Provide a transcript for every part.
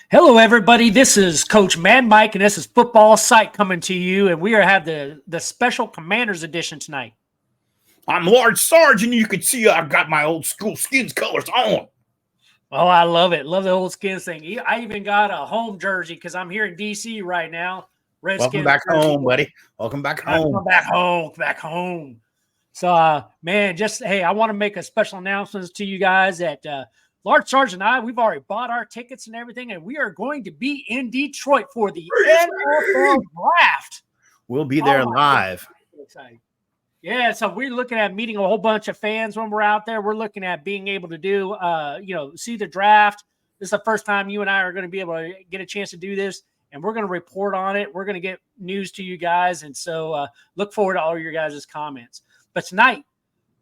Hello, everybody. This is Coach Mad Mike, and this is Football Psyche coming to you. And we have the special Commanders edition tonight. I'm Large Sarge, and you can see I've got my old school skins colors on. Oh, I love it. Love the old Skins thing. I even got a home jersey because I'm here in D.C. right now. Welcome Redskins back jersey. home, buddy. Welcome back home. Come back home. Back home. So, man, hey, I want to make a special announcement to you guys that Large Sarge and I, we've already bought our tickets and everything, and we are going to be in Detroit for the NFL draft. We'll be there live. Exciting. Yeah, so we're looking at meeting a whole bunch of fans when we're out there. We're looking at being able to do, see the draft. This is the first time you and I are going to be able to get a chance to do this, and we're going to report on it. We're going to get news to you guys, and so look forward to all your guys' comments. But tonight,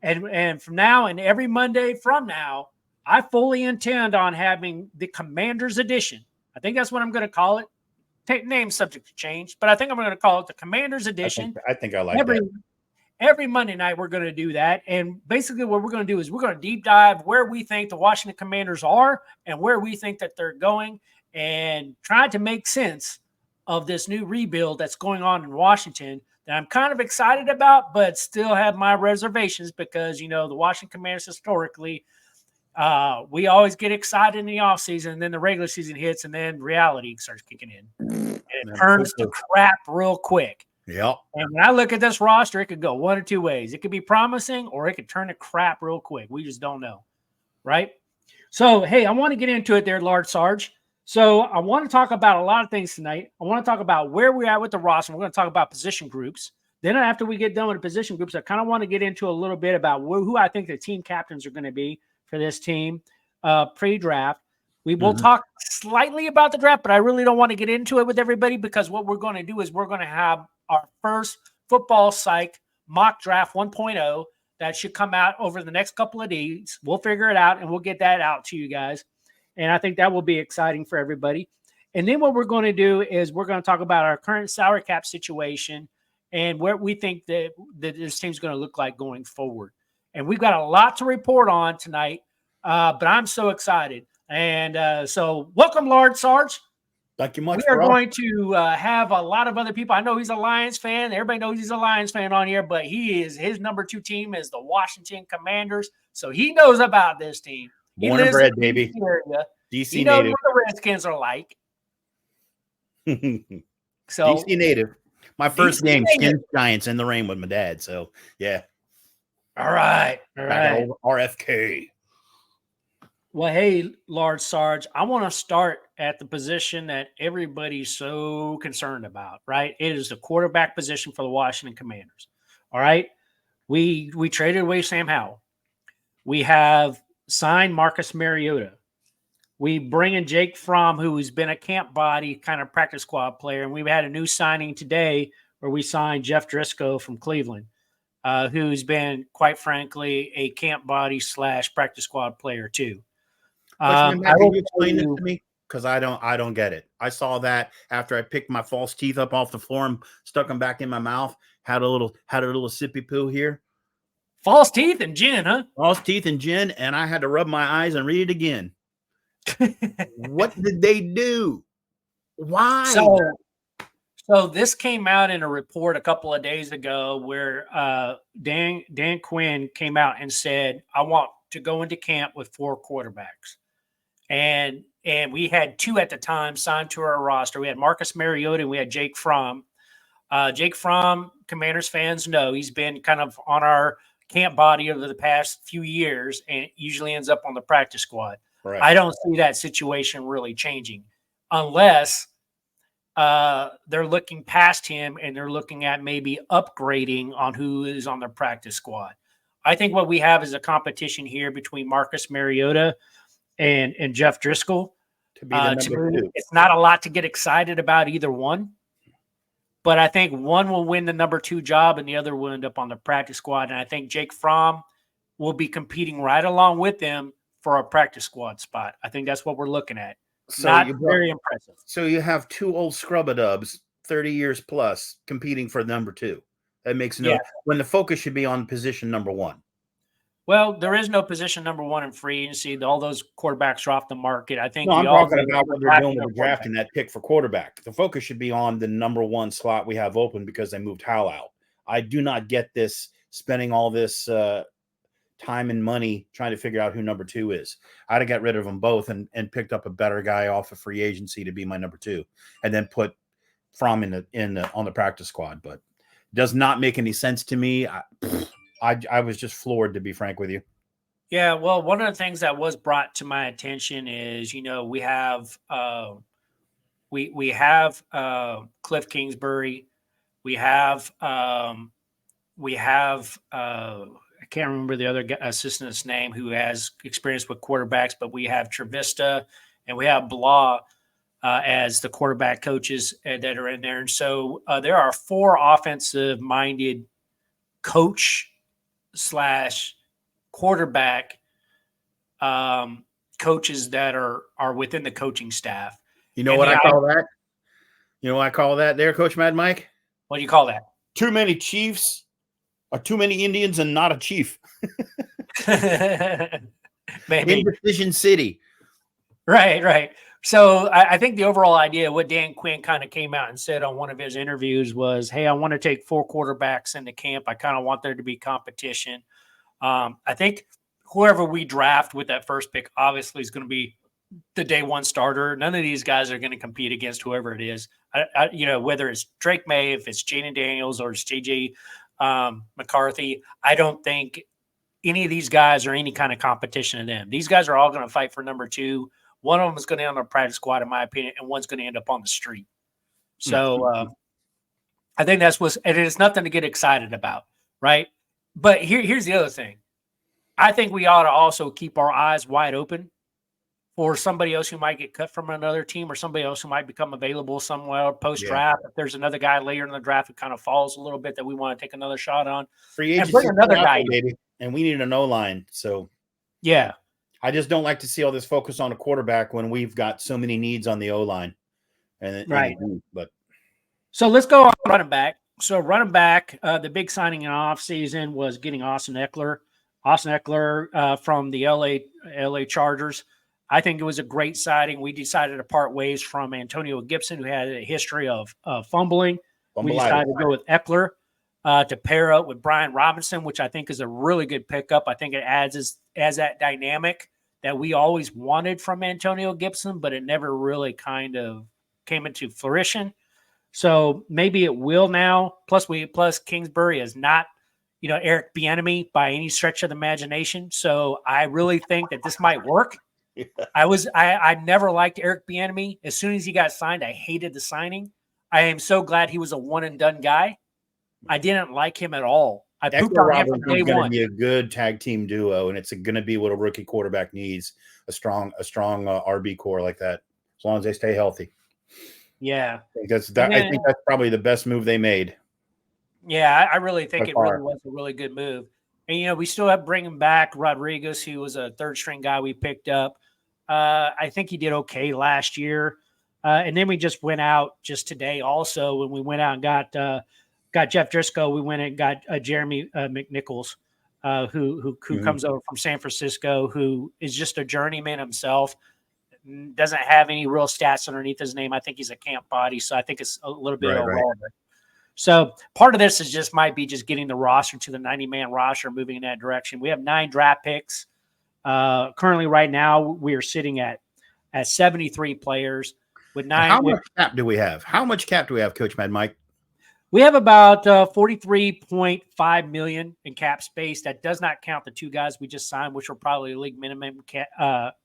and from now and every Monday from now, I fully intend on having the Commanders Edition. I think that's what I'm going to call it. Name subject to change, but I think I'm going to call it the Commanders Edition. I think I like that. Every Monday night, we're going to do that. And basically what we're going to do is we're going to deep dive where we think the Washington Commanders are and where we think that they're going and try to make sense of this new rebuild that's going on in Washington that I'm kind of excited about, but still have my reservations because, the Washington Commanders historically, we always get excited in the offseason, and then the regular season hits, and then reality starts kicking in. And it turns to crap real quick. Yep. And when I look at this roster, it could go one of two ways. It could be promising or it could turn to crap real quick. We just don't know. Right? So, hey, I want to get into it there, Large Sarge. So I want to talk about a lot of things tonight. I want to talk about where we're at with the roster. We're going to talk about position groups. Then after we get done with the position groups, I kind of want to get into a little bit about who I think the team captains are going to be for this team pre-draft. We will talk slightly about the draft, but I really don't want to get into it with everybody because what we're going to do is we're going to have our first Football Psych mock draft 1.0 that should come out over the next couple of days. We'll figure it out, and we'll get that out to you guys. And I think that will be exciting for everybody. And then what we're going to do is we're going to talk about our current salary cap situation and where we think that this team's going to look like going forward. And we've got a lot to report on tonight, but I'm so excited. And so welcome, Large Sarge. Thank you much. We are going to have a lot of other people. I know he's a Lions fan. Everybody knows he's a Lions fan on here, but his number 2 team is the Washington Commanders. So he knows about this team. Born and bred, baby. DC he knows native. What the Redskins are like. So DC native. My first DC game, Skins Giants in the rain with my dad. So yeah. All right. RFK. Well, hey, Large Sarge, I want to start at the position that everybody's so concerned about, right? It is the quarterback position for the Washington Commanders. All right. We traded away Sam Howell. We have signed Marcus Mariota. We bring in Jake Fromm, who's been a camp body kind of practice squad player. And we've had a new signing today where we signed Jeff Driscoll from Cleveland, who's been, quite frankly, a camp body / practice squad player too. Can you explain it to me? Because I don't get it. I saw that after I picked my false teeth up off the floor and stuck them back in my mouth. Had a little sippy poo here. False teeth and gin, huh? False teeth and gin, and I had to rub my eyes and read it again. What did they do? Why? So this came out in a report a couple of days ago where Dan Quinn came out and said, I want to go into camp with 4 quarterbacks. And we had 2 at the time signed to our roster. We had Marcus Mariota and we had Jake Fromm. Jake Fromm, Commanders fans know, he's been kind of on our camp body over the past few years and usually ends up on the practice squad. Right. I don't see that situation really changing unless they're looking past him and they're looking at maybe upgrading on who is on their practice squad. I think what we have is a competition here between Marcus Mariota and Jeff Driscoll. To be the number 2. It's not a lot to get excited about either one, but I think one will win the number 2 job and the other will end up on the practice squad. And I think Jake Fromm will be competing right along with them for a practice squad spot. I think that's what we're looking at. So not very impressive. So you have 2 old scrub-a-dubs, 30 years plus, competing for number 2. That makes no when the focus should be on position number 1. Well, there is no position number one in free agency. All those quarterbacks are off the market. I think No, I'm all talking about what they're doing with the draft quarterback. and that pick for quarterback. The focus should be on the number one slot we have open because they moved Hal out. I do not get this spending all this time and money trying to figure out who number two is. I'd have got rid of them both and picked up a better guy off of free agency to be my number two, and then put Fromm on the practice squad. But it does not make any sense to me. I was just floored, to be frank with you. Yeah, well, one of the things that was brought to my attention is, we have we have Cliff Kingsbury, we have I can't remember the other assistant's name who has experience with quarterbacks, but we have Trevista and we have Blah as the quarterback coaches that are in there, and so there are 4 offensive-minded coach / quarterback coaches that are within the coaching staff. You know what I call that? You know what I call that there, Coach Mad Mike? What do you call that? Too many Chiefs or too many Indians and not a chief. Maybe. Indecision City. Right. So I think the overall idea, what Dan Quinn kind of came out and said on one of his interviews was, hey, I want to take 4 quarterbacks into camp. I kind of want there to be competition. I think whoever we draft with that first pick obviously is going to be the day one starter. None of these guys are going to compete against whoever it is. Whether it's Drake May, if it's Jaden Daniels or it's JJ McCarthy, I don't think any of these guys are any kind of competition to them. These guys are all going to fight for number 2. One of them is going to end on a practice squad, in my opinion, and one's going to end up on the street. So I think and it's nothing to get excited about, right? But here's the other thing. I think we ought to also keep our eyes wide open for somebody else who might get cut from another team or somebody else who might become available somewhere post-draft. Yeah. If there's another guy later in the draft who kind of falls a little bit that we want to take another shot on. Free agency, bring another guy, baby. And we need an O-line. So, yeah. I just don't like to see all this focus on a quarterback when we've got so many needs on the O-line. Right. So let's go on running back. So running back, the big signing in offseason was getting Austin Eckler. From the LA Chargers. I think it was a great signing. We decided to part ways from Antonio Gibson, who had a history of fumbling. We decided to go with Eckler to pair up with Brian Robinson, which I think is a really good pickup. I think it adds that dynamic that we always wanted from Antonio Gibson, but it never really kind of came into fruition. So maybe it will now. Plus Kingsbury is not, Eric Bieniemy by any stretch of the imagination. So I really think that this might work. Yeah. I never liked Eric Bieniemy. As soon as he got signed, I hated the signing. I am so glad he was a one and done guy. I didn't like him at all. I pooped on him from day one. It's going to be a good tag team duo, and it's going to be what a rookie quarterback needs, a strong RB core like that, as long as they stay healthy. Yeah. I think that's probably the best move they made. Yeah, I really think it really was a really good move. And, we still have bringing back Rodriguez, who was a third-string guy we picked up. I think he did okay last year. And then we just went out just today also when we went out and got Jeff Driscoll. We went and got Jeremy McNichols, who comes over from San Francisco, who is just a journeyman himself. Doesn't have any real stats underneath his name. I think he's a camp body, so I think it's a little bit irrelevant. Right. So part of this might be just getting the roster to the 90-man roster, moving in that direction. We have 9 draft picks. Currently, right now, we are sitting at 73 players with 9. How much cap do we have? Coach Mad Mike? We have about $43.5 million in cap space. That does not count the 2 guys we just signed, which were probably league minimum contracts.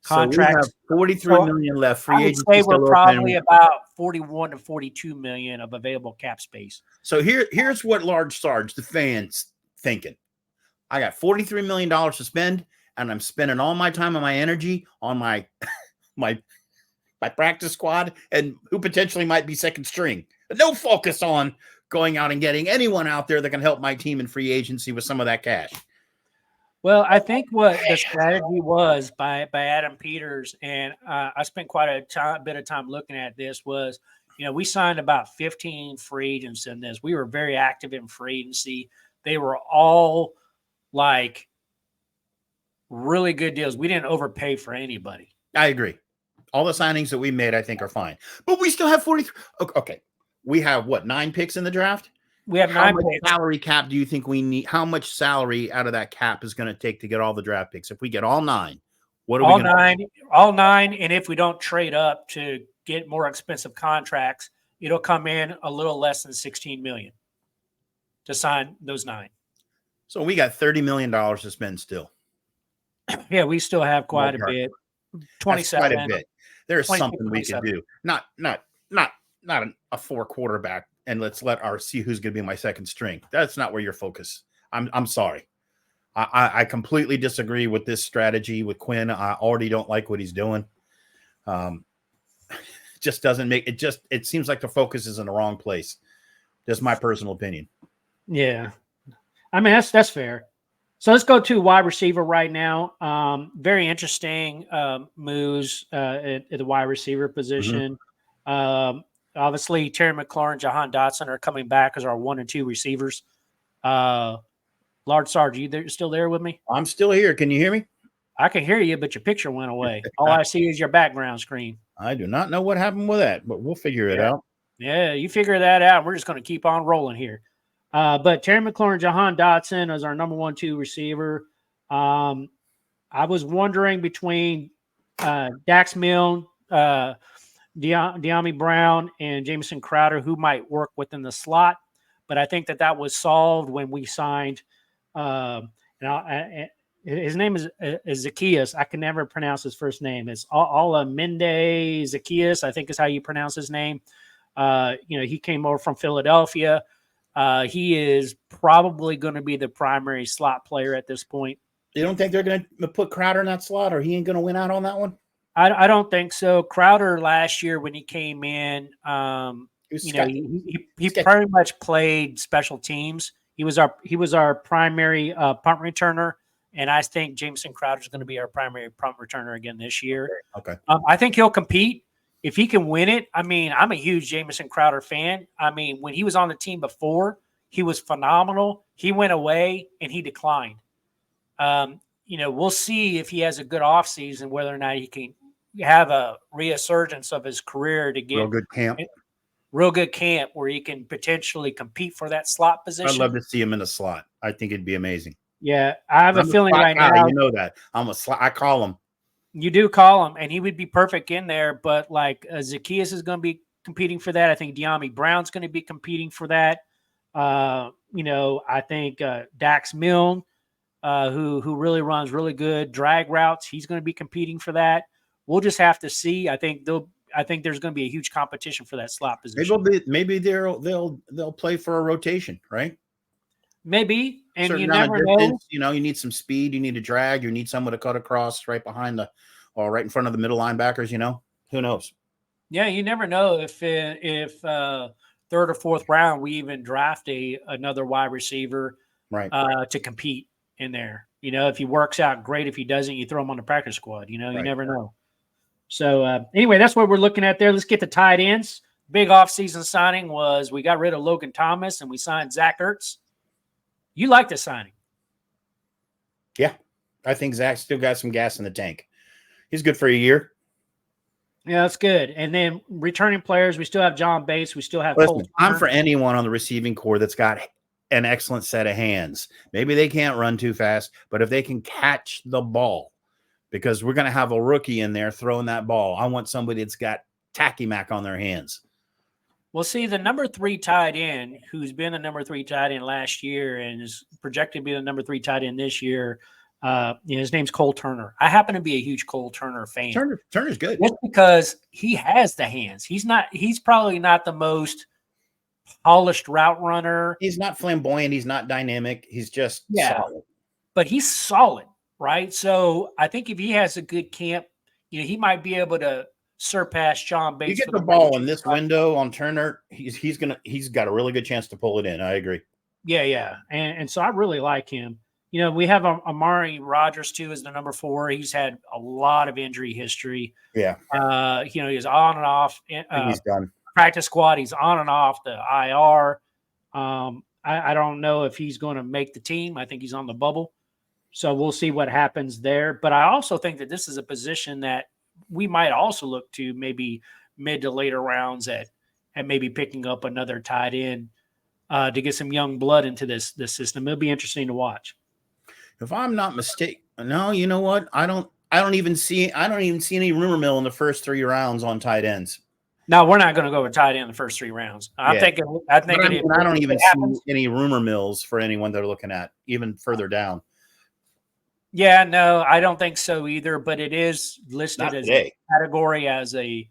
So we have $43 million left. Free agency. I would say we're probably about 41 to 42 million of available cap space. So here's what Large Sarge, the fans, thinking. I got $43 million to spend, and I'm spending all my time and my energy on my practice squad and who potentially might be second string. No focus on going out and getting anyone out there that can help my team in free agency with some of that cash. Well, I think what the strategy was by Adam Peters, and I spent quite a bit of time looking at this, was, we signed about 15 free agents in this. We were very active in free agency. They were all like really good deals. We didn't overpay for anybody. I agree. All the signings that we made, I think, are fine. But we still have 43. Okay. We have what, 9 picks in the draft? We have How 9 much picks. salary cap do you think we need? How much salary out of that cap is going to take to get all the draft picks? If we get all 9, what are we going to do? All 9. And if we don't trade up to get more expensive contracts, it'll come in a little less than $16 million to sign those 9. So we got $30 million to spend still. Yeah, we still have quite a bit. 27. Quite a bit. There's something we can do. Not a 4 quarterback, and let's let our see who's going to be my second string. That's not where your focus. I'm sorry. I completely disagree with this strategy with Quinn. I already don't like what he's doing. Just doesn't make it. It seems like the focus is in the wrong place. Just my personal opinion. Yeah, I mean that's fair. So let's go to wide receiver right now. Very interesting moves at the wide receiver position. Obviously, Terry McLaurin and Jahan Dotson are coming back as our 1 and 2 receivers. Large Sarge, you still there with me? I'm still here. Can you hear me? I can hear you, but your picture went away. All I see is your background screen. I do not know what happened with that, but we'll figure it out. Yeah, you figure that out. We're just going to keep on rolling here. But Terry McLaurin, Jahan Dotson as our number 1, 2 receiver. I was wondering between Dax Milne, De'Ami Brown, and Jamison Crowder who might work within the slot. But I think that was solved when we signed. His name is Zacchaeus. I can never pronounce his first name. It's Olamide Zacchaeus, I think is how you pronounce his name. He came over from Philadelphia. He is probably going to be the primary slot player at this point. You don't think they're going to put Crowder in that slot, or he ain't going to win out on that one? I don't think so. Crowder last year when he came in, he pretty much played special teams. He was our primary punt returner, and I think Jamison Crowder is going to be our primary punt returner again this year. Okay. I think he'll compete if he can win it. I mean, I'm a huge Jamison Crowder fan. I mean, when he was on the team before, he was phenomenal. He went away and he declined. We'll see if he has a good offseason, whether or not he can have a resurgence of his career to get real good camp where he can potentially compete for that slot position. I'd love to see him in the slot. I think it'd be amazing. Yeah, I have a feeling right now. You know that. I call him. You do call him, and he would be perfect in there. But like Zacchaeus is going to be competing for that. I think De'Ami Brown's going to be competing for that. I think Dax Milne, who really runs really good drag routes, he's going to be competing for that. We'll just have to see. I think there's going to be a huge competition for that slot position. Maybe they'll play for a rotation, right? Maybe, and you never know. You need some speed. You need a drag. You need someone to cut across right behind or right in front of the middle linebackers. Who knows? Yeah, you never know if 3rd or 4th round we even draft another wide receiver, right, to compete in there. If he works out, great. If he doesn't, you throw him on the practice squad. You never know. So anyway, that's what we're looking at there. Let's get the tight ends. Big offseason signing was we got rid of Logan Thomas and we signed Zach Ertz. You like the signing? Yeah, I think Zach still got some gas in the tank. He's good for a year. Yeah, that's good. And then returning players, we still have John Bates. We still have Listen, I'm for anyone on the receiving core that's got an excellent set of hands. Maybe they can't run too fast, but if they can catch the ball, because we're going to have a rookie in there throwing that ball. I want somebody that's got tacky mac on their hands. Well, see, the number 3 tight end, who's been the number 3 tight end last year and is projected to be the number 3 tight end this year, his name's Cole Turner. I happen to be a huge Cole Turner fan. Turner's good. Just because he has the hands. He's probably not the most polished route runner. He's not flamboyant. He's not dynamic. He's just solid. But he's solid, right? So I think if he has a good camp, he might be able to surpass John Bates. You get the ball in this window on Turner, he's got a really good chance to pull it in. I agree. Yeah. And so I really like him. We have Amari Rodgers too as the number 4. He's had a lot of injury history. Yeah. He's on and off. He's done. Practice squad. He's on and off the IR. I don't know if he's going to make the team. I think he's on the bubble. So we'll see what happens there. But I also think that this is a position that we might also look to maybe mid to later rounds at maybe picking up another tight end to get some young blood into this system. It'll be interesting to watch. If I'm not mistaken, no, you know what? I don't even see any rumor mill in the first 3 rounds on tight ends. No, we're not going to go with tight end in the first 3 rounds. I'm Yeah. thinking. I don't even see any rumor mills for anyone they're looking at, even further down. Yeah, no, I don't think so either. But it is listed as a category as a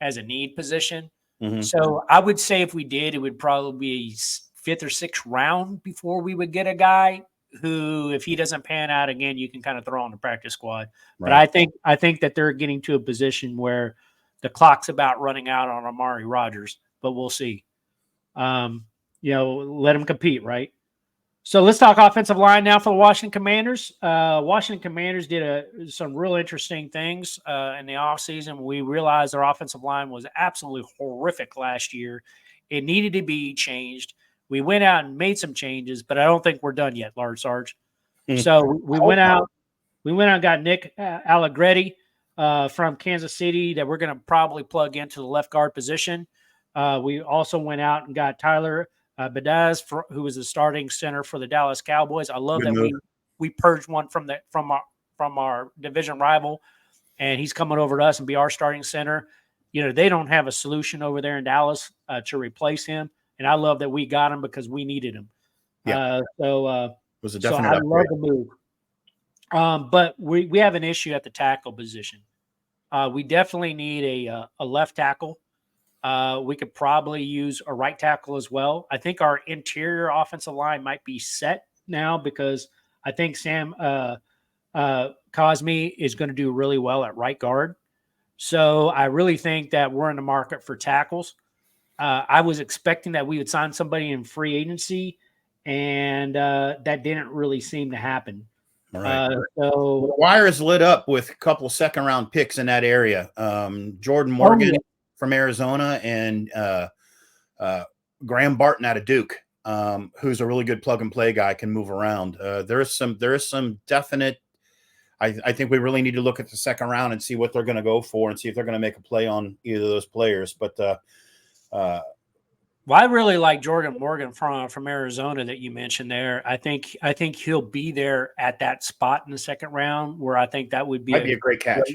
need position. Mm-hmm. So I would say if we did, it would probably be 5th or 6th round before we would get a guy who, if he doesn't pan out again, you can kind of throw on the practice squad. Right. But I think that they're getting to a position where the clock's about running out on Amari Rodgers, but we'll see. Let him compete, right? So let's talk offensive line now for the Washington Commanders. Washington Commanders did some real interesting things in the offseason. We realized their offensive line was absolutely horrific last year. It needed to be changed. We went out and made some changes, but I don't think we're done yet, Large Sarge. So we went out and got Nick Allegretti from Kansas City that we're going to probably plug into the left guard position. We also went out and got Tyler Badaz, who was the starting center for the Dallas Cowboys. I love that we purged one from our division rival, and he's coming over to us and be our starting center. They don't have a solution over there in Dallas to replace him, and I love that we got him because we needed him. Yeah. It was a definite I love the move. But we have an issue at the tackle position. We definitely need a left tackle. We could probably use a right tackle as well. I think our interior offensive line might be set now because I think Sam Cosme is going to do really well at right guard. So I really think that we're in the market for tackles. I was expecting that we would sign somebody in free agency, and that didn't really seem to happen. All right. So the wire is lit up with a couple second-round picks in that area. Jordan Morgan from Arizona and Graham Barton out of Duke, who's a really good plug-and-play guy, can move around. There is some definite. I think we really need to look at the second round and see what they're going to go for and see if they're going to make a play on either of those players. But I really like Jordan Morgan from Arizona that you mentioned there. I think he'll be there at that spot in the second round where I think that would be a great catch.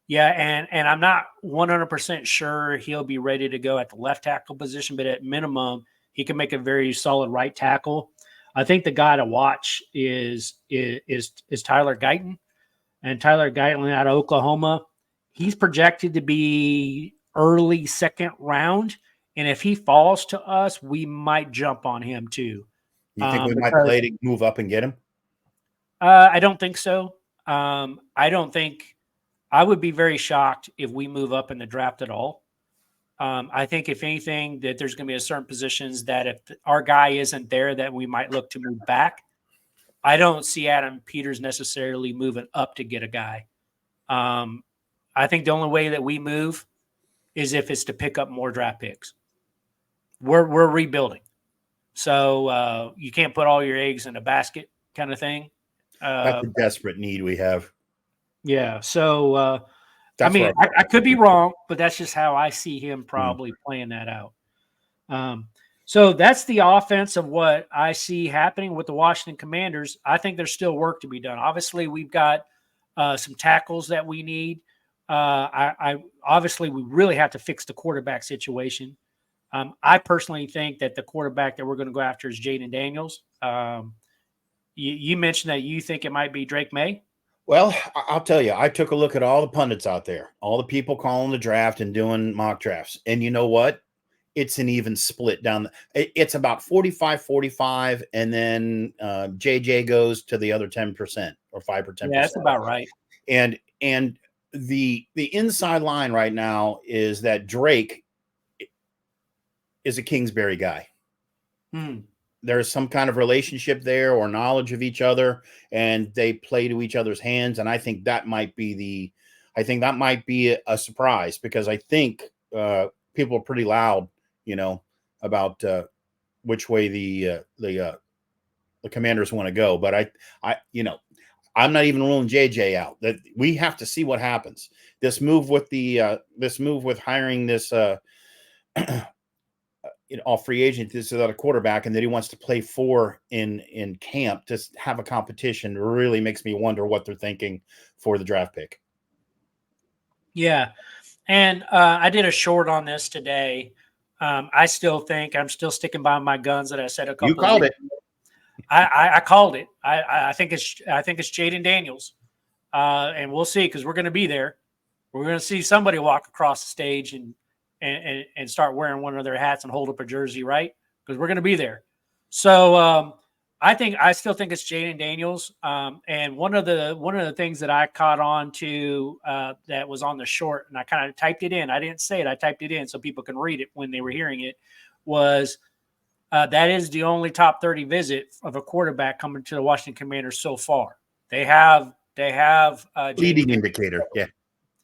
Yeah, and I'm not 100% sure he'll be ready to go at the left tackle position, but at minimum, he can make a very solid right tackle. I think the guy to watch is Tyler Guyton. And Tyler Guyton out of Oklahoma, he's projected to be early second round. And if he falls to us, we might jump on him too. You think we might play to move up and get him? I don't think so. I don't think – I would be very shocked if we move up in the draft at all. I think if anything that there's going to be a certain positions that if our guy isn't there that we might look to move back. I don't see Adam Peters necessarily moving up to get a guy. I think the only way that we move is if it's to pick up more draft picks. We're rebuilding. So you can't put all your eggs in a basket kind of thing. That's a desperate need we have. Yeah. So, I could be wrong, but that's just how I see him probably playing that out. So that's the offense of what I see happening with the Washington Commanders. I think there's still work to be done. Obviously, we've got some tackles that we need. Obviously, we really have to fix the quarterback situation. I personally think that the quarterback that we're going to go after is Jaden Daniels. You mentioned that you think it might be Drake May. Well, I'll tell you, I took a look at all the pundits out there, all the people calling the draft and doing mock drafts. And you know what? It's an even split down. It's about 45-45, and then JJ goes to the other 10% or 5 or 10%. Yeah, that's about right. And the inside line right now is that Drake is a Kingsbury guy. There's some kind of relationship there or knowledge of each other, and they play to each other's hands. And I think that might be a surprise because I think people are pretty loud, about which way the Commanders want to go. But I'm not even ruling JJ out. That we have to see what happens. This move with hiring this all free agent, this is a quarterback, and that he wants to play 4 in camp to have a competition really makes me wonder what they're thinking for the draft pick. Yeah. And I did a short on this today. I still think I'm still sticking by my guns that I said a couple. You called it. I called it. I think it's Jaden Daniels, and we'll see because we're going to be there. We're going to see somebody walk across the stage and start wearing one of their hats and hold up a jersey, right? Because we're going to be there. So I still think it's Jaden Daniels. And one of the things that I caught on to that was on the short, and I kind of typed it in. I didn't say it. I typed it in so people can read it when they were hearing it. Was that is the only top 30 visit of a quarterback coming to the Washington Commanders so far. They have Leading indicator, yeah.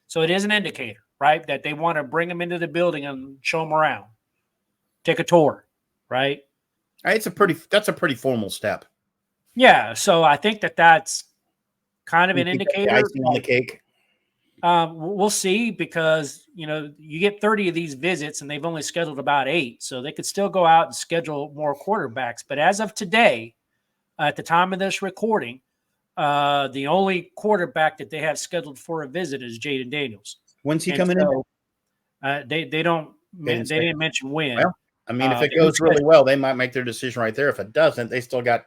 So it is an indicator, right, that they want to bring him into the building and show him around, take a tour, right? That's a pretty formal step. Yeah, so I think that's kind of an indicator. Icing on the cake. We'll see because you get 30 of these visits and they've only scheduled about 8, so they could still go out and schedule more quarterbacks. But as of today, at the time of this recording, the only quarterback that they have scheduled for a visit is Jaden Daniels. When's he coming in? They didn't mention when. Well, I mean, if it goes really well, they might make their decision right there. If it doesn't, they still got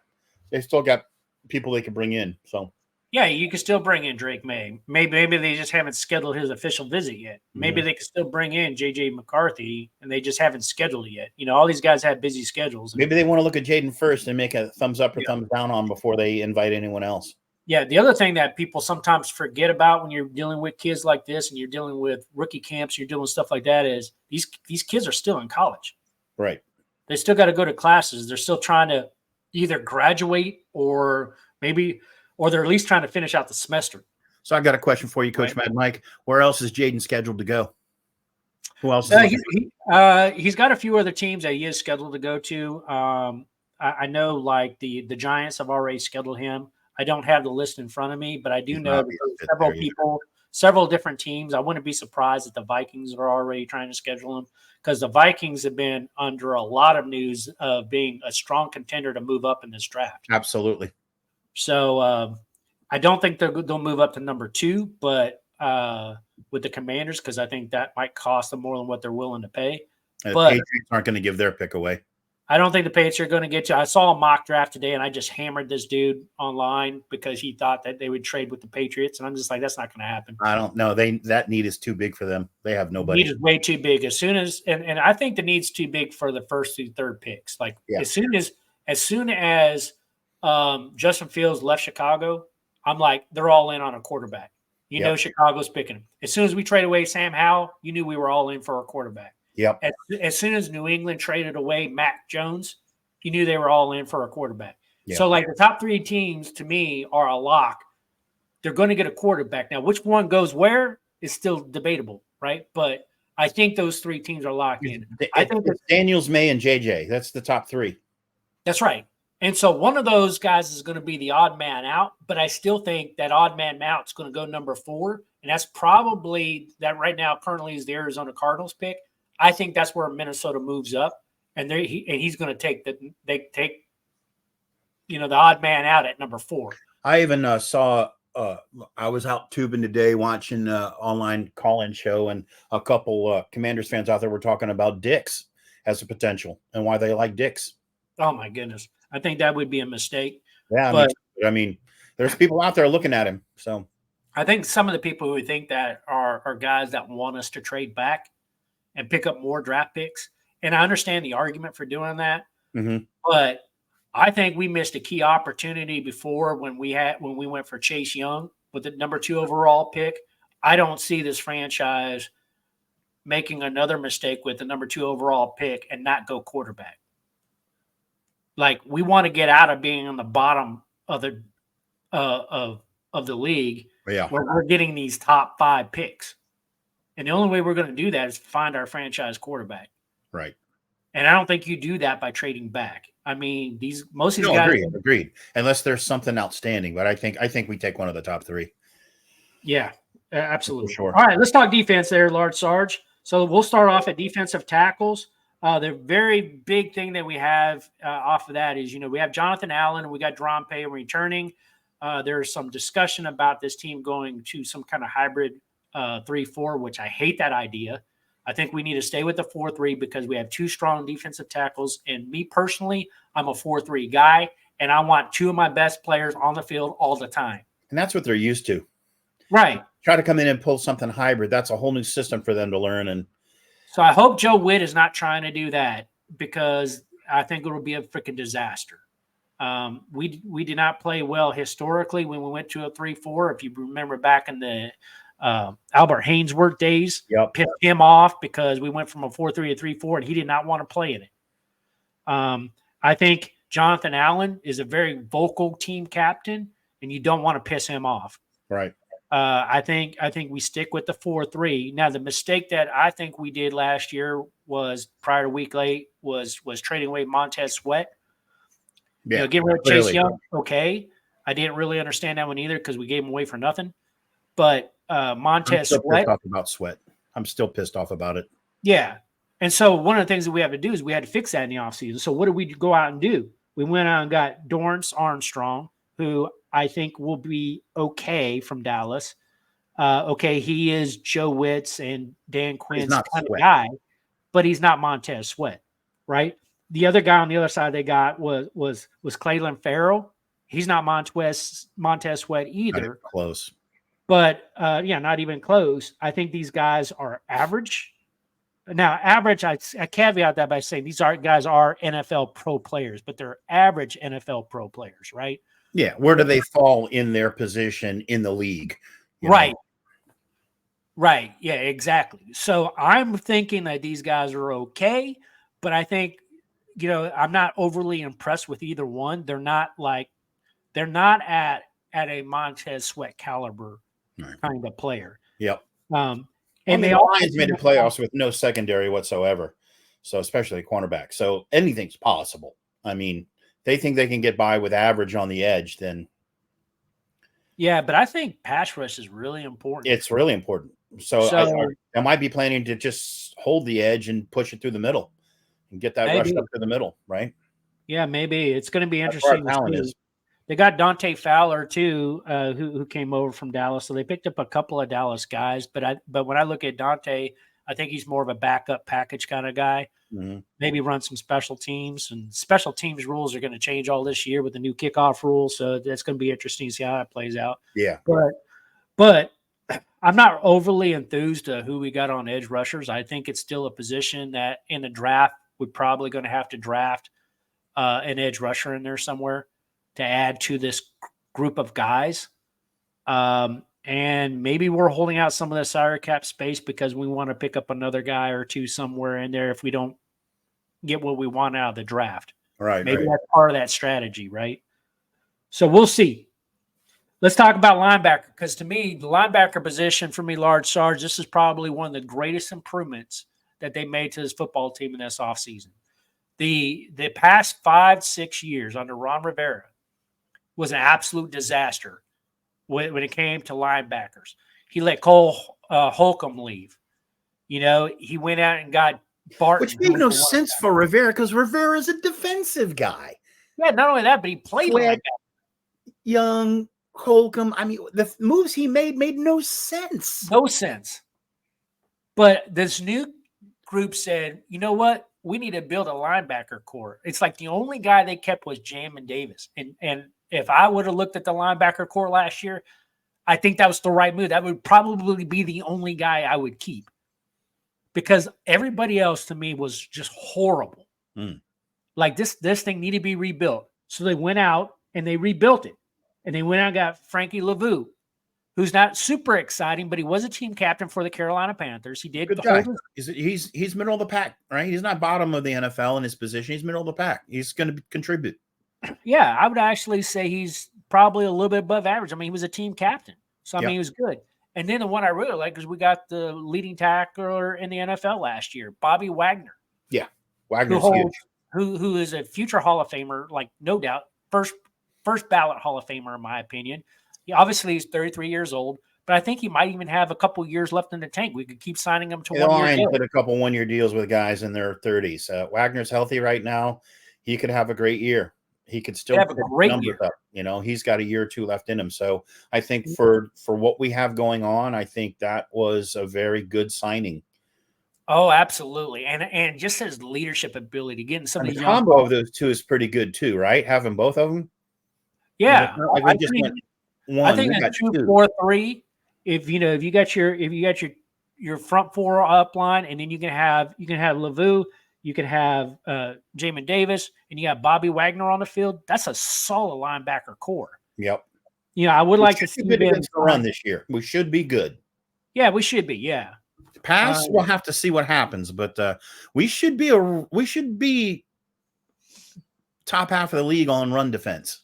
people they can bring in. So yeah, you can still bring in Drake May. Maybe they just haven't scheduled his official visit yet. Maybe they can still bring in JJ McCarthy, and they just haven't scheduled it yet. All these guys have busy schedules. Maybe they want to look at Jaden first and make a thumbs up or thumbs down on before they invite anyone else. Yeah, the other thing that people sometimes forget about when you're dealing with kids like this and you're dealing with rookie camps, you're doing stuff like that is these kids are still in college. Right. They still got to go to classes. They're still trying to either graduate or they're at least trying to finish out the semester. So I got a question for you, Coach Mad Mike. Where else is Jaden scheduled to go? Who else? He's got a few other teams that he is scheduled to go to. I know like the Giants have already scheduled him. I don't have the list in front of me, but I do know that several different teams. I wouldn't be surprised if the Vikings are already trying to schedule him because the Vikings have been under a lot of news of being a strong contender to move up in this draft. Absolutely. So I don't think they'll move up to number 2, but with the Commanders, because I think that might cost them more than what they're willing to pay. And the Patriots aren't going to give their pick away. I don't think the Patriots are going to get you. I saw a mock draft today, and I just hammered this dude online because he thought that they would trade with the Patriots, and I'm just like, that's not going to happen. I don't know. That need is too big for them. They have nobody. The need is way too big. As soon as, and I think the need's too big for the first through third picks. Like as soon as Justin Fields left Chicago, I'm like, they're all in on a quarterback. You know, Chicago's picking him. As soon as we trade away Sam Howell, you knew we were all in for a quarterback. Yep. As soon as New England traded away Mac Jones, you knew they were all in for a quarterback. Yep. So, like, the top 3 teams, to me, are a lock. They're going to get a quarterback. Now, which one goes where is still debatable, right? But I think those 3 teams are locked in. I think it's Daniels, May, and JJ. That's the top 3. That's right. And so one of those guys is going to be the odd man out, but I still think that odd man out is going to go number 4, and that's probably that right now currently is the Arizona Cardinals pick. I think that's where Minnesota moves up, and he's going to take the odd man out at number 4. I even saw I was out tubing today watching online call-in show, and a couple Commanders fans out there were talking about Dix as a potential and why they like Dix. Oh my goodness. I think that would be a mistake. Yeah, but I mean, there's people out there looking at him. So I think some of the people who think that are guys that want us to trade back and pick up more draft picks. And I understand the argument for doing that. Mm-hmm. But I think we missed a key opportunity before when we went for Chase Young with the number 2 overall pick. I don't see this franchise making another mistake with the number 2 overall pick and not go quarterback. Like, we want to get out of being on the bottom of the league where we're getting these top 5 picks. And the only way we're going to do that is find our franchise quarterback. Right. And I don't think you do that by trading back. I mean, most of these No, guys. agreed. Unless there's something outstanding, but I think we take one of the top three. Yeah, absolutely. For sure. All right, let's talk defense there, Large Sarge. So we'll start off at defensive tackles. The very big thing that we have off of that is, we have Jonathan Allen and we got Drampe returning. There's some discussion about this team going to some kind of hybrid 3-4, which I hate that idea. I think we need to stay with the 4-3 because we have two strong defensive tackles. And me personally, I'm a 4-3 guy, and I want two of my best players on the field all the time. And that's what they're used to. Right. Try to come in and pull something hybrid. That's a whole new system for them to learn. And so I hope Joe Witt is not trying to do that because I think it will be a freaking disaster. We did not play well historically when we went to a 3-4. If you remember back in the Albert Haynesworth days, pissed him off because we went from a 4-3 to 3-4 and he did not want to play in it. I think Jonathan Allen is a very vocal team captain, and you don't want to piss him off. Right. I think we stick with the 4-3. Now, the mistake that I think we did last year was prior to week 8 was trading away Montez Sweat. Yeah, getting rid of Chase Young. Okay, I didn't really understand that one either because we gave him away for nothing. But Montez Sweat. I'm still pissed off about it. Yeah, and so one of the things that we have to do is we had to fix that in the offseason. So what did we go out and do? We went out and got Dorrance Armstrong, who I think will be okay from Dallas. He is Joe Witt's and Dan Quinn's kind of guy, but he's not Montez Sweat, right? The other guy on the other side they got was Clayton Farrell. He's not Montez Sweat either. Not close. But, not even close. I think these guys are average. Now, average, I caveat that by saying these guys are NFL pro players, but they're average NFL pro players, right? Yeah, where do they fall in their position in the league? Right. Right. Yeah, exactly. So I'm thinking that these guys are okay, but I think, I'm not overly impressed with either one. They're not at a Montez Sweat caliber kind of player. Yep. And the Lions made the playoffs with no secondary whatsoever. So especially cornerback. So anything's possible. I mean, they think they can get by with average on the edge, then. Yeah, but I think pass rush is really important. It's really important. So I might be planning to just hold the edge and push it through the middle and get that rush up to the middle, right? Yeah, maybe. It's going to be interesting. They got Dante Fowler too, who came over from Dallas. So they picked up a couple of Dallas guys. But when I look at Dante, I think he's more of a backup package kind of guy. Mm-hmm. Maybe run some special teams, and special teams rules are going to change all this year with the new kickoff rule. So that's going to be interesting to see how that plays out. Yeah. But I'm not overly enthused to who we got on edge rushers. I think it's still a position that in the draft we're probably going to have to draft an edge rusher in there somewhere to add to this group of guys. And maybe we're holding out some of the salary cap space because we want to pick up another guy or two somewhere in there if we don't get what we want out of the draft. Right. Maybe that's part of that strategy, right? So we'll see. Let's talk about linebacker, because to me, the linebacker position for me, Large Sarge, this is probably one of the greatest improvements that they made to this football team in this offseason. The past 5-6 years under Ron Rivera was an absolute disaster when it came to linebackers. He let Cole Holcomb leave. He went out and got Barton. Which made no sense for Rivera because Rivera's a defensive guy. Yeah, not only that, but he played linebacker. Young, Holcomb. I mean, the moves he made no sense. No sense. But this new group said, you know what? We need to build a linebacker core. It's like the only guy they kept was Jamin Davis. And if I would have looked at the linebacker core last year, I think that was the right move. That would probably be the only guy I would keep because everybody else to me was just horrible. Like this thing needed to be rebuilt. So they went out and they rebuilt it. And they went out and got Frankie Lavu, who's not super exciting, but he was a team captain for the Carolina Panthers. He did. Good guy. He's middle of the pack, right? He's not bottom of the NFL in his position. He's middle of the pack. He's going to contribute. Yeah, I would actually say he's probably a little bit above average. I mean, he was a team captain. So, I mean, he was good. And then the one I really like is we got the leading tackler in the NFL last year, Bobby Wagner. Yeah, Wagner's huge. who is a future Hall of Famer, like no doubt, first ballot Hall of Famer in my opinion. He obviously is 33 years old, but I think he might even have a couple years left in the tank. We could keep signing him to The 1 year line deal. put a couple 1-year deals with guys in their 30s. Wagner's healthy right now. He could have a great year. He could still have a great year. up. He's got a year or two left in him. So I think for what we have going on, I think that was a very good signing. Oh, absolutely. And just his leadership ability, getting some of these combo of those two is pretty good too, right? Having both of them. Yeah. Like we just went one. I think a 2-4-3. If you got your front four up line, and then you can have Lavu, you can have Jamin Davis, and you got Bobby Wagner on the field. That's a solid linebacker core. Yep. I would like to see good against the run this year. We should be good. Yeah, we should be. Yeah. Pass, we'll have to see what happens, but we should be top half of the league on run defense.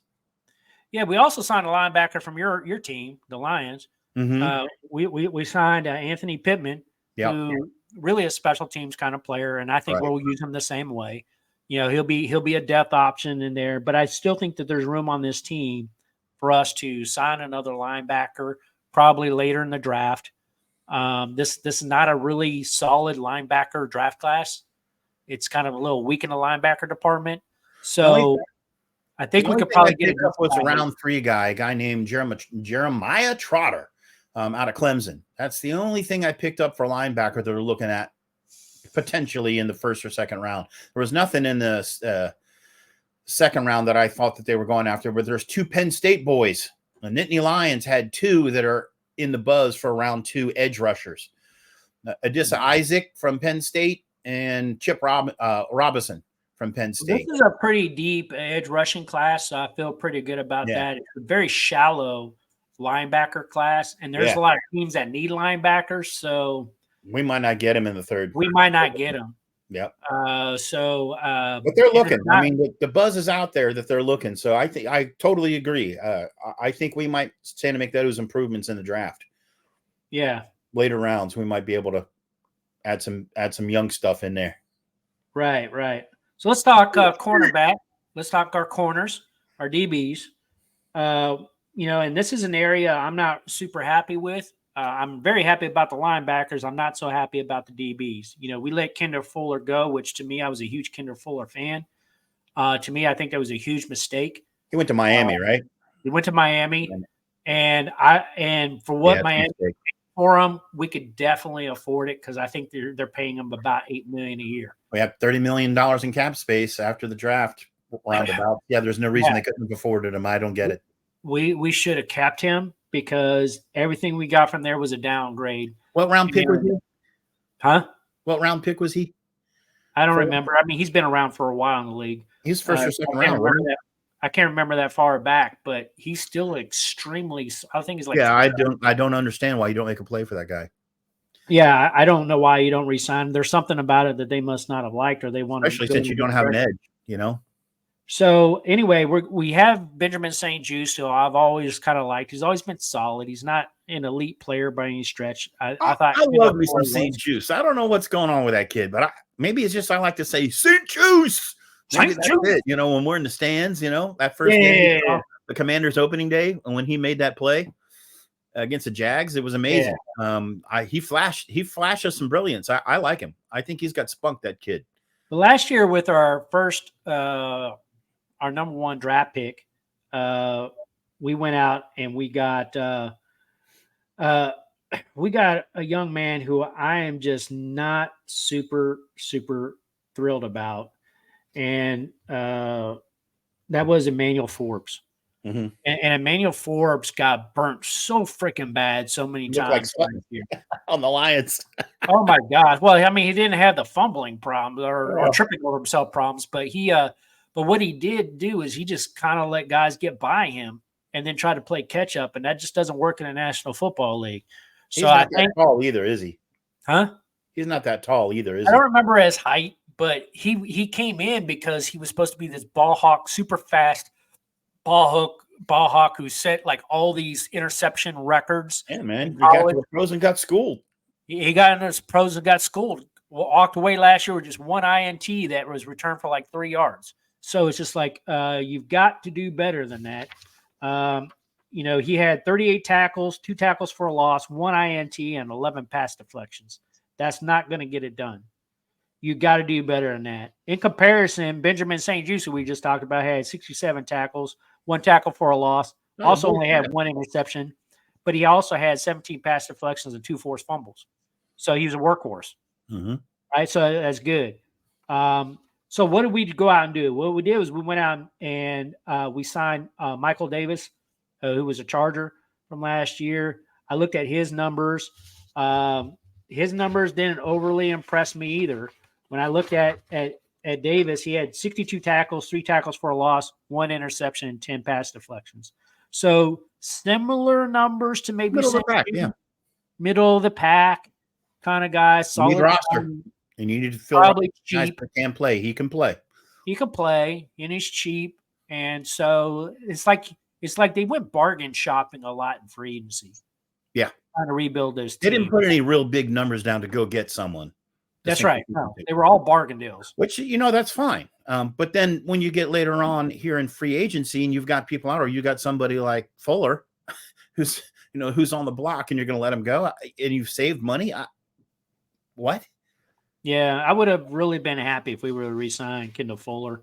Yeah, we also signed a linebacker from your team, the Lions. Mm-hmm. We signed Anthony Pittman, who really a special teams kind of player, and I think we'll use him the same way. He'll be a depth option in there, but I still think that there's room on this team for us to sign another linebacker, probably later in the draft. This is not a really solid linebacker draft class. It's kind of a little weak in the linebacker department. So I think we could probably get up with a round 3 guy, a guy named Jeremiah Trotter out of Clemson. That's the only thing I picked up for linebacker they're looking at potentially in the first or second round. There was nothing in the second round that I thought that they were going after, but there's 2 Penn State boys. The Nittany Lions had 2 that are in the buzz for round 2 edge rushers. Adissa Isaac from Penn State and Chip Robinson from Penn State. This is a pretty deep edge rushing class, so I feel pretty good about that. It's a very shallow linebacker class, and there's a lot of teams that need linebackers, so we might not get him in the third. We might not get him. Yep. But they're looking. I mean, the buzz is out there that they're looking. So I think I totally agree. I think we might stand to make those improvements in the draft. Yeah. Later rounds, we might be able to add some young stuff in there. Right. So let's talk cornerback. Let's talk our corners, our DBs. And this is an area I'm not super happy with. I'm very happy about the linebackers. I'm not so happy about the DBs. We let Kendall Fuller go, which to me, I was a huge Kendall Fuller fan. To me, I think that was a huge mistake. He went to Miami, right? He went to Miami, and for what Miami paid for him, we could definitely afford it because I think they're paying him about $8 million a year. We have $30 million in cap space after the draft roundabout. Yeah, there's no reason they couldn't have afforded him. I don't get it. We should have kept him because everything we got from there was a downgrade. What round pick was he? Huh? What round pick was he? I don't remember. I mean, he's been around for a while in the league. He's first or second round. I can't remember that far back, but he's still extremely. I think he's like. Yeah, I don't understand why you don't make a play for that guy. Yeah, I don't know why you don't re-sign him. There's something about it that they must not have liked, or they want. Especially since you don't have an edge, So anyway, we have Benjamin St. Juste, who I've always kind of liked. He's always been solid. He's not an elite player by any stretch. I thought I love me some St. Juste. I don't know what's going on with that kid, but maybe it's just I like to say St. Juste. Maybe that's it. When we're in the stands, that first game, the Commanders' opening day, and when he made that play against the Jags, it was amazing. Yeah. He flashed us some brilliance. I like him. I think he's got spunk, that kid. But last year with our first our number 1 draft pick, we went out and we got a young man who I am just not super, super thrilled about. And that was Emmanuel Forbes. Mm-hmm. And Emmanuel Forbes got burnt so freaking bad so many times on the Lions. Oh my gosh! Well, I mean, he didn't have the fumbling problems or tripping over himself problems, but but what he did do is he just kind of let guys get by him and then try to play catch up, and that just doesn't work in the National Football League. So I think tall either, is he? Huh? He's not that tall either, is he? I don't remember his height, but he came in because he was supposed to be this ball hawk, super fast ball hawk who set like all these interception records. Yeah, man. He got to the pros and got schooled. He got into his pros and got schooled. walked away last year with just one INT that was returned for like 3 yards. So it's just like you've got to do better than that. He had 38 tackles, 2 tackles for a loss, 1 INT, and 11 pass deflections. That's not going to get it done. You got to do better than that. In comparison, Benjamin St. Juste, we just talked about, had 67 tackles, 1 tackle for a loss, only had 1 interception, but he also had 17 pass deflections and 2 forced fumbles. So he was a workhorse. Mm-hmm. Right, so that's good. So what did we go out and do? What we did was we went out and we signed Michael Davis, who was a Charger from last year. I looked at his numbers. His numbers didn't overly impress me either. When I looked at Davis, he had 62 tackles, 3 tackles for a loss, 1 interception, and 10 pass deflections. So similar numbers to maybe middle of the pack kind of guy. Solid roster. And you need to fill probably up guys that can play. He can play. He can play, and he's cheap. And so it's like they went bargain shopping a lot in free agency. Yeah. Trying to rebuild those teams. They didn't put any real big numbers down to go get someone. That's right. No, they were all bargain deals. Which, that's fine. But then when you get later on here in free agency and you've got people out, or you got somebody like Fuller who's on the block and you're going to let him go and you've saved money. What? Yeah, I would have really been happy if we were to re-sign Kendall Fuller.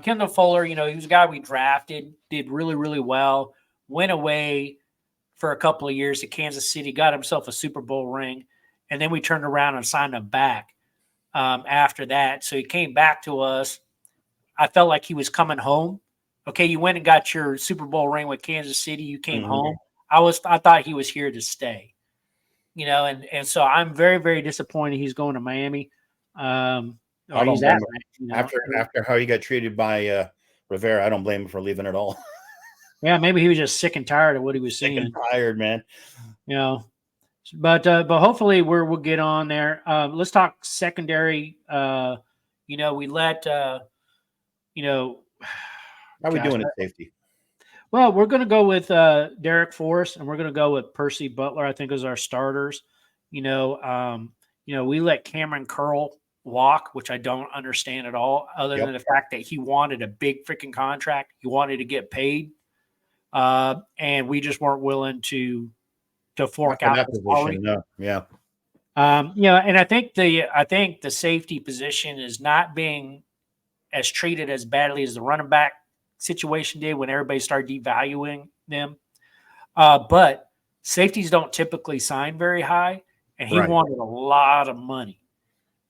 Kendall Fuller, he was a guy we drafted, did really, really well, went away for a couple of years to Kansas City, got himself a Super Bowl ring, and then we turned around and signed him back after that. So he came back to us. I felt like he was coming home. Okay, you went and got your Super Bowl ring with Kansas City. You came home. I thought he was here to stay. And so I'm very, very disappointed he's going to Miami. After how he got treated by Rivera, I don't blame him for leaving at all. Yeah, maybe he was just sick and tired of what he was seeing. Sick and tired, man. But hopefully we'll get on there. Let's talk secondary. We let how are we doing at safety? Well, we're going to go with Derek Forrest, and we're going to go with Percy Butler, I think, as our starters. We let Cameron Curl walk, which I don't understand at all, other than the fact that he wanted a big freaking contract. He wanted to get paid, and we just weren't willing to fork out that position. No. Yeah. And I think the safety position is not being as treated as badly as the running back situation did when everybody started devaluing them. But safeties don't typically sign very high, and he wanted a lot of money.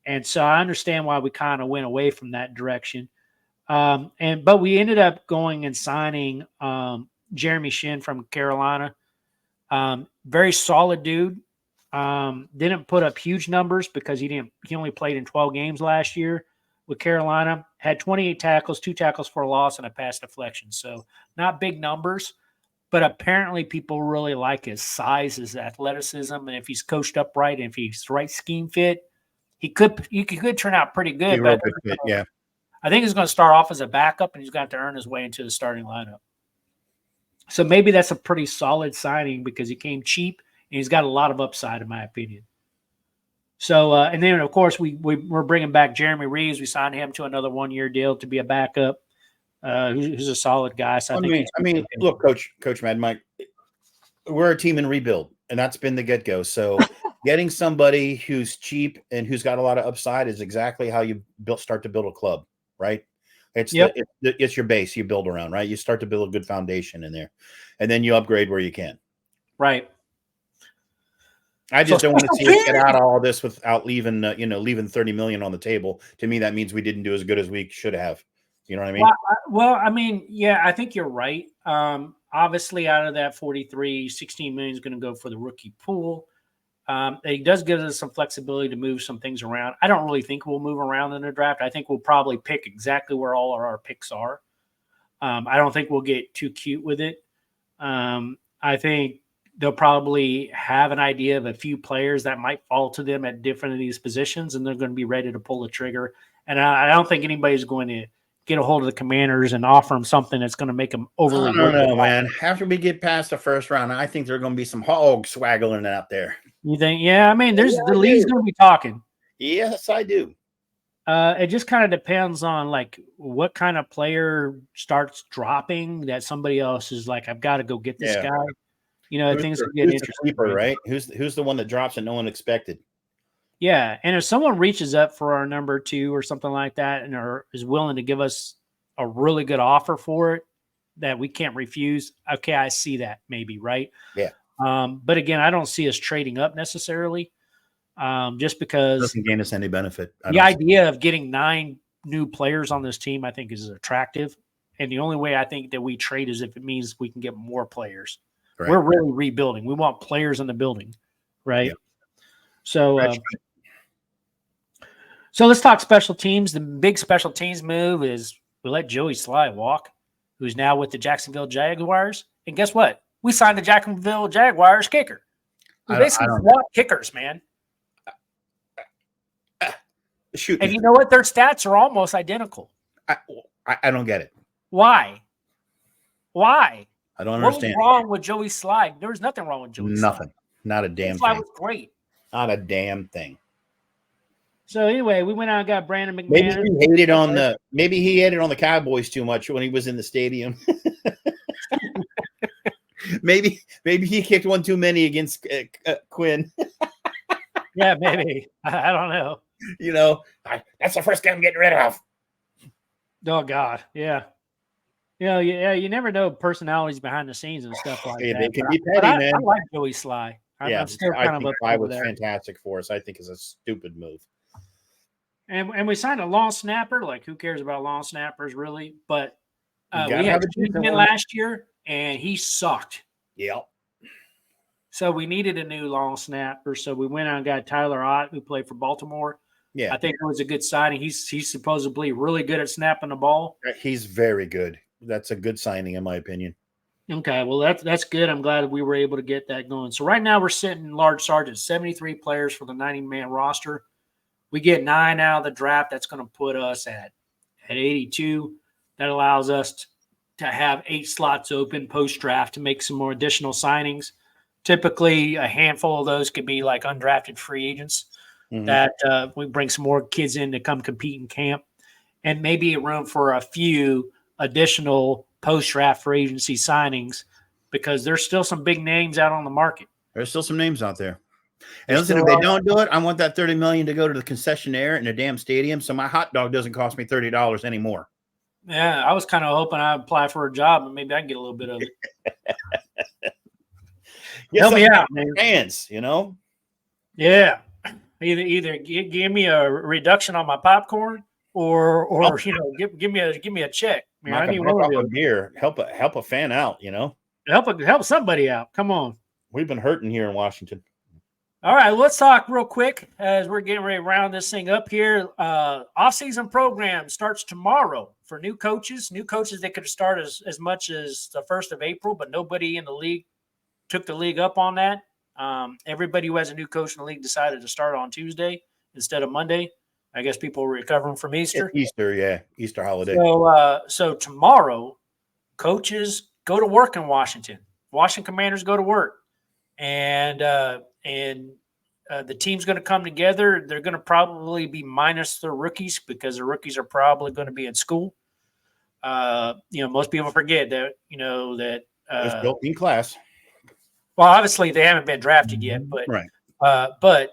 And so I understand why we kind of went away from that direction. But we ended up going and signing Jeremy Shin from Carolina. Very solid dude. Didn't put up huge numbers because he only played in 12 games last year with Carolina. Had 28 tackles, 2 tackles for a loss, and a pass deflection. So not big numbers, but apparently people really like his size, his athleticism, and if he's coached up right, and if he's the right scheme fit, he could turn out pretty good. But I think he's going to start off as a backup, and he's got to earn his way into the starting lineup. So maybe that's a pretty solid signing because he came cheap, and he's got a lot of upside, in my opinion. So, and then, of course, we're bringing back Jeremy Reeves. We signed him to another 1-year deal to be a backup. Who's a solid guy. So I mean, look, Coach Mad Mike, we're a team in rebuild, and that's been the get-go. So getting somebody who's cheap and who's got a lot of upside is exactly how you start to build a club, right? It's your base you build around, right? You start to build a good foundation in there, and then you upgrade where you can. Right. I just don't want to see us get out of all this without leaving $30 million on the table. To me, that means we didn't do as good as we should have. You know what I mean? Yeah, I think you're right. Obviously, out of that 43, 16 million is going to go for the rookie pool. It does give us some flexibility to move some things around. I don't really think we'll move around in the draft. I think we'll probably pick exactly where all our picks are. I don't think we'll get too cute with it. I think they'll probably have an idea of a few players that might fall to them at different of these positions, and they're going to be ready to pull the trigger. And I don't think anybody's going to get a hold of the Commanders and offer them something that's going to make them overly. I don't know, man. After we get past the first round, I think there are going to be some hogs swaggling out there. You think? Yeah, I mean, the league's going to be talking. Yes, I do. It just kind of depends on like what kind of player starts dropping that somebody else is like, I've got to go get this Yeah. guy. You know, things could get Who's the interesting. sleeper, right? Who's the one that drops that no one expected? Yeah, and if someone reaches up for our number 2 or something like that, and is willing to give us a really good offer for it that we can't refuse, okay, I see that maybe, right? Yeah. But again, I don't see us trading up necessarily, just because Doesn't gain us any benefit. the idea of getting 9 new players on this team, I think, is attractive. And the only way I think that we trade is if it means we can get more players. Right. We're really rebuilding. We want players in the building, right? Yeah. So, so let's talk special teams. The big special teams move is we let Joey Sly walk, who's now with the Jacksonville Jaguars. And guess what? We signed the Jacksonville Jaguars kicker. We basically want kickers, man. Shoot. And you know what? Their stats are almost identical. I don't get it. Why? Why? I don't What understand. was wrong with Joey Sly? There was nothing wrong with Joey Sly. Nothing. Not a damn Sly thing. was great. Not a damn thing. So anyway, we went out and got Brandon McMahon. Maybe he hated on the Cowboys too much when he was in the stadium. maybe he kicked one too many against Quinn. Yeah, maybe. I don't know. You know, that's the first guy I'm getting rid of. Oh God, yeah. You know, you never know personalities behind the scenes and stuff like that. They can be petty, man. I like Joey Sly. I'm still kind of think up Sly over was there. fantastic for us. I think it's a stupid move. And we signed a long snapper. Like, who cares about long snappers, really? But we gotta had have a decent Cheeseman one. last year, and he sucked. Yeah. So we needed a new long snapper. So we went out and got Tyler Ott, who played for Baltimore. Yeah. I think it was a good signing. He's supposedly really good at snapping the ball. He's very good. That's a good signing, in my opinion. Okay, well, that's good. I'm glad we were able to get that going. So right now we're sitting large Sarge at 73 players for the 90-man roster. We get 9 out of the draft. That's going to put us at 82. That allows us to have 8 slots open post-draft to make some more additional signings. Typically, a handful of those could be like undrafted free agents that we bring some more kids in to come compete in camp, and maybe room for a few additional post-draft free agency signings because there's still some big names out on the market. There's still some names out there. And listen, if they don't do it, I want that $30 million to go to the concessionaire in the damn stadium, so my hot dog doesn't cost me $30 anymore. Yeah, I was kind of hoping I'd apply for a job and maybe I can get a little bit of it. Help me out, man. Fans, you know. Yeah, either give me a reduction on my popcorn, or you know, give me a check. Man, I need one of beer. Help a fan out. You know, help somebody out. Come on. We've been hurting here in Washington. All right, let's talk real quick as we're getting ready to round this thing up here. Off-season program starts tomorrow for new coaches. New coaches, they could start as much as the 1st of April, but nobody in the league took the league up on that. Everybody who has a new coach in the league decided to start on Tuesday instead of Monday. I guess people were recovering from Easter. Easter holiday. So tomorrow, coaches go to work in Washington. Washington Commanders go to work. And the team's going to come together. They're going to probably be minus their rookies because the rookies are probably going to be in school. Most people forget that, it's built in class. Well, obviously they haven't been drafted yet, but right.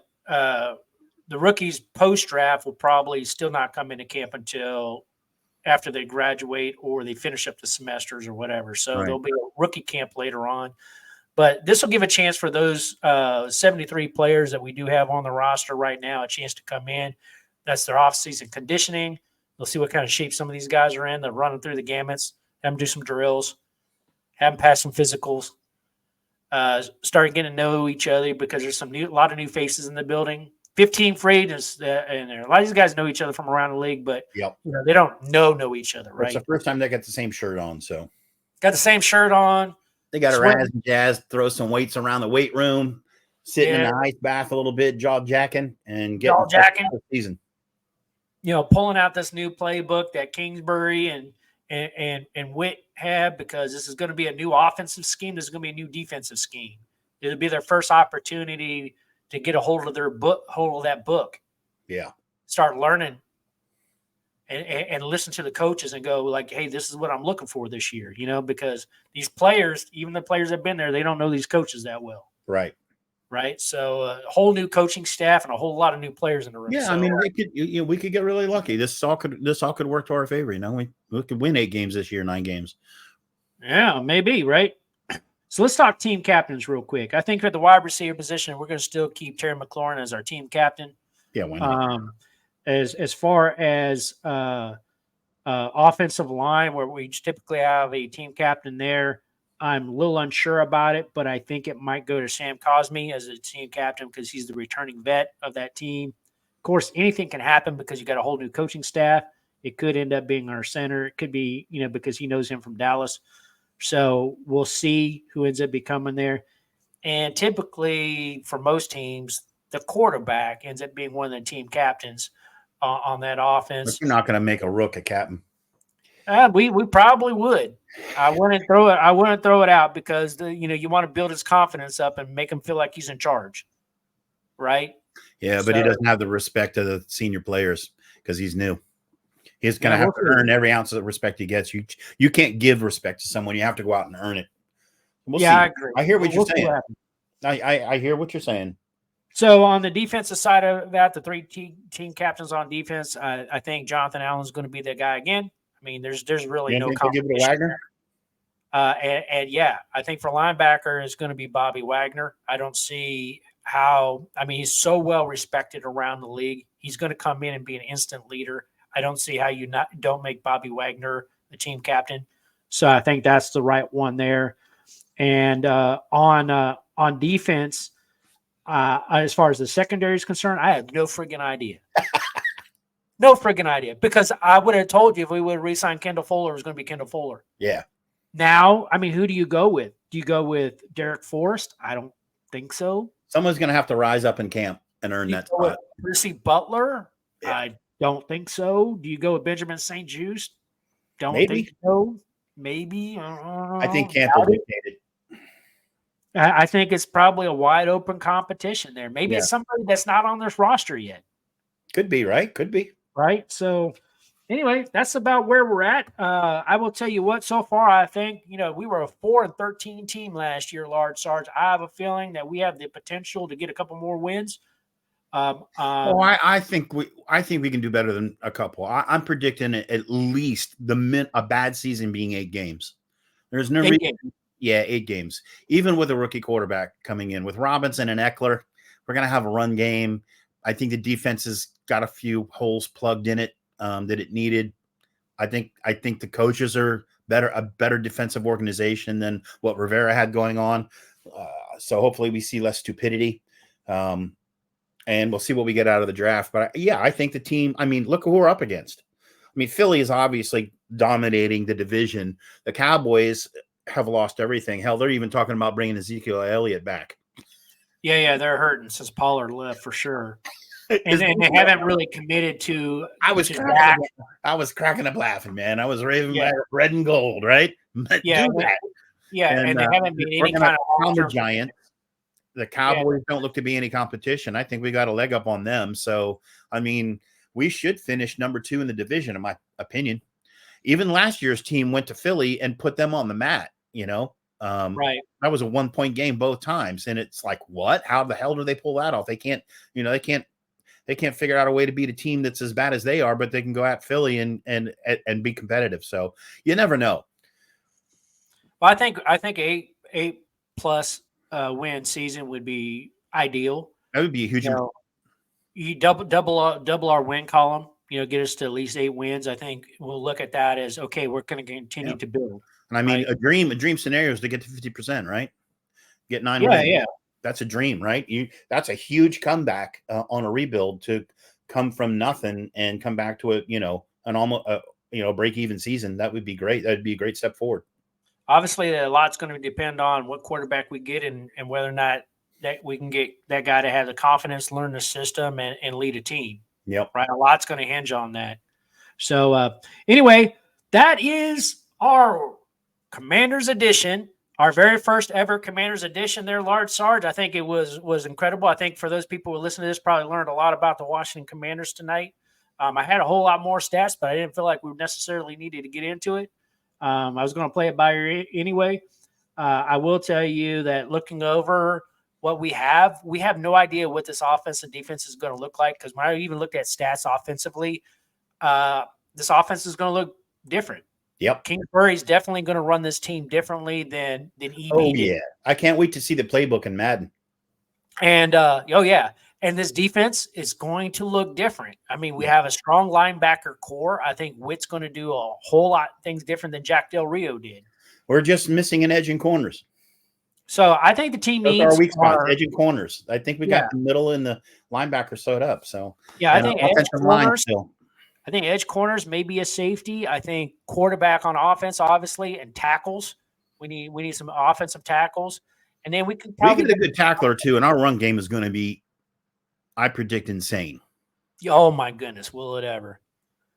The rookies post-draft will probably still not come into camp until after they graduate or they finish up the semesters or whatever. So There'll be a rookie camp later on. But this will give a chance for those 73 players that we do have on the roster right now a chance to come in. That's their off-season conditioning. They'll see what kind of shape some of these guys are in. They're running through the gamuts, have them do some drills, have them pass some physicals, start getting to know each other because there's a lot of new faces in the building. 15 free agents in there. A lot of these guys know each other from around the league, but they don't know each other, right? It's the first time they got the same shirt on, so. Got the same shirt on. They got to razz and jazz, throw some weights around the weight room, sitting in the ice bath a little bit, jaw jacking, and getting the season. Pulling out this new playbook that Kingsbury and Witt have because this is going to be a new offensive scheme. This is going to be a new defensive scheme. It'll be their first opportunity to get a hold of that book. Yeah. Start learning and listen to the coaches and go like, hey, this is what I'm looking for this year, because these players, even the players that have been there, they don't know these coaches that well. Right. Right. So a whole new coaching staff and a whole lot of new players in the room. Yeah, so, I mean, we could get really lucky. This all could work to our favor. We could win 8 games this year, 9 games. Yeah, maybe, right? So let's talk team captains real quick. I think at the wide receiver position, we're going to still keep Terry McLaurin as our team captain. Yeah, why not? As far as offensive line, where we typically have a team captain there, I'm a little unsure about it, but I think it might go to Sam Cosme as a team captain because he's the returning vet of that team. Of course, anything can happen because you got a whole new coaching staff. It could end up being our center. It could be, because he knows him from Dallas. So we'll see who ends up becoming there. And typically for most teams, the quarterback ends up being one of the team captains on that offense. But you're not going to make a rook a captain. We probably would. I wouldn't throw it out because you want to build his confidence up and make him feel like he's in charge, right? Yeah, but he doesn't have the respect of the senior players because he's new. He's going to have to earn every ounce of the respect he gets. You can't give respect to someone. You have to go out and earn it. We'll see. I agree. I hear what you're saying. I hear what you're saying. So on the defensive side of that, the 3 team captains on defense, I think Jonathan Allen's going to be the guy again. I mean, there's really no competition. Give it to Wagner? And yeah, I think for linebacker is going to be Bobby Wagner. I don't see how. I mean, he's so well respected around the league. He's going to come in and be an instant leader. I don't see how you don't make Bobby Wagner the team captain. So I think that's the right one there. And on defense, as far as the secondary is concerned, I have no friggin' idea. No friggin' idea. Because I would have told you if we would have re-signed Kendall Fuller, it was going to be Kendall Fuller. Yeah. Now, I mean, who do you go with? Do you go with Derek Forrest? I don't think so. Someone's going to have to rise up in camp and earn that spot. Percy Butler? Yeah. I don't think so. Do you go with Benjamin St. Juste? Don't think so. Maybe. I think camp will dictate it. I think it's probably a wide open competition there. Maybe it's somebody that's not on this roster yet. Could be, right? Could be. Right. So anyway, that's about where we're at. I will tell you what, so far, I think, we were a 4-13 team last year, Sarge. I have a feeling that we have the potential to get a couple more wins. I think we can do better than a couple. I'm predicting at least a bad season being 8 games. There's no reason. Yeah, 8 games. Even with a rookie quarterback coming in with Robinson and Eckler, we're going to have a run game. I think the defense has got a few holes plugged in it that it needed. I think the coaches are a better defensive organization than what Rivera had going on. So hopefully we see less stupidity. And we'll see what we get out of the draft. But I think the team, I mean, look who we're up against. I mean, Philly is obviously dominating the division. The Cowboys have lost everything. Hell, they're even talking about bringing Ezekiel Elliott back. Yeah, they're hurting since Pollard left for sure. And they haven't really committed to. I was cracking up laughing, man. I was raving back red and gold, right? Yeah, and they haven't been any kind of the giant. The Cowboys don't look to be any competition. I think we got a leg up on them. So, I mean, we should finish number 2 in the division, in my opinion. Even last year's team went to Philly and put them on the mat, right. That was a 1-point game both times. And it's like, what? How the hell do they pull that off? They can't figure out a way to beat a team that's as bad as they are, but they can go at Philly and be competitive. So you never know. Well, I think 8 plus win season would be ideal. That would be a huge. You double our win column. Get us to at least 8 wins. I think we'll look at that as okay. We're going to continue to build. And I mean, a dream scenario is to get to 50%, right? Get 9 wins. Yeah. That's a dream, right? That's a huge comeback on a rebuild to come from nothing and come back to an almost break even season. That would be great. That'd be a great step forward. Obviously, a lot's going to depend on what quarterback we get and whether or not that we can get that guy to have the confidence, learn the system, and lead a team. Yep. Right. A lot's going to hinge on that. So anyway, that is our Commanders edition Our very first ever Commanders edition there, Large Sarge. I think it was incredible. I think for those people who listen to this, probably learned a lot about the Washington Commanders tonight. I had a whole lot more stats, but I didn't feel like we necessarily needed to get into it. I was going to play it by ear anyway. I will tell you that looking over what we have no idea what this offense and defense is going to look like, because when I even looked at stats offensively, this offense is going to look different. Yep. Kingsbury's definitely going to run this team differently than EB Oh, did. yeah. I can't wait to see the playbook in Madden. And, and this defense is going to look different. I mean, we have a strong linebacker core. I think Witt's going to do a whole lot of things different than Jack Del Rio did. We're just missing an edge and corners. So I think the team Those needs are our weak spots, edge and corners. I think we got the middle and the linebacker sewed up. So I think edge corners still. I think edge corners may be a safety. I think quarterback on offense, obviously, and tackles. We need some offensive tackles, and then we could probably get a good tackler too. And our run game is going to be, I predict, insane. Oh my goodness, will it ever?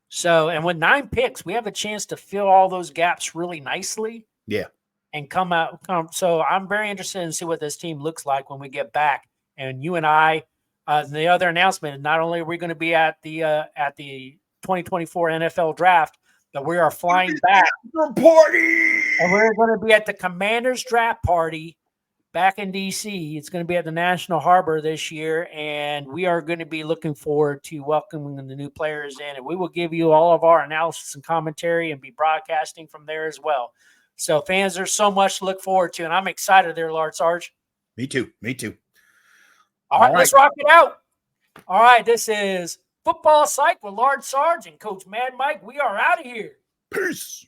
So, and with 9 picks, we have a chance to fill all those gaps really nicely. Yeah, and come out. So I'm very interested in see what this team looks like when we get back. And you and I, the other announcement, not only are we going to be at the 2024 NFL draft, but we are flying back. Party! And we're going to be at the Commanders draft party back in D.C. It's going to be at the National Harbor this year, and we are going to be looking forward to welcoming the new players in. And we will give you all of our analysis and commentary and be broadcasting from there as well. So, fans, there's so much to look forward to, and I'm excited there, Large Sarge. Me too. All right, let's rock it out. All right, this is Football Psyche with Large Sarge and Coach Mad Mike. We are out of here. Peace.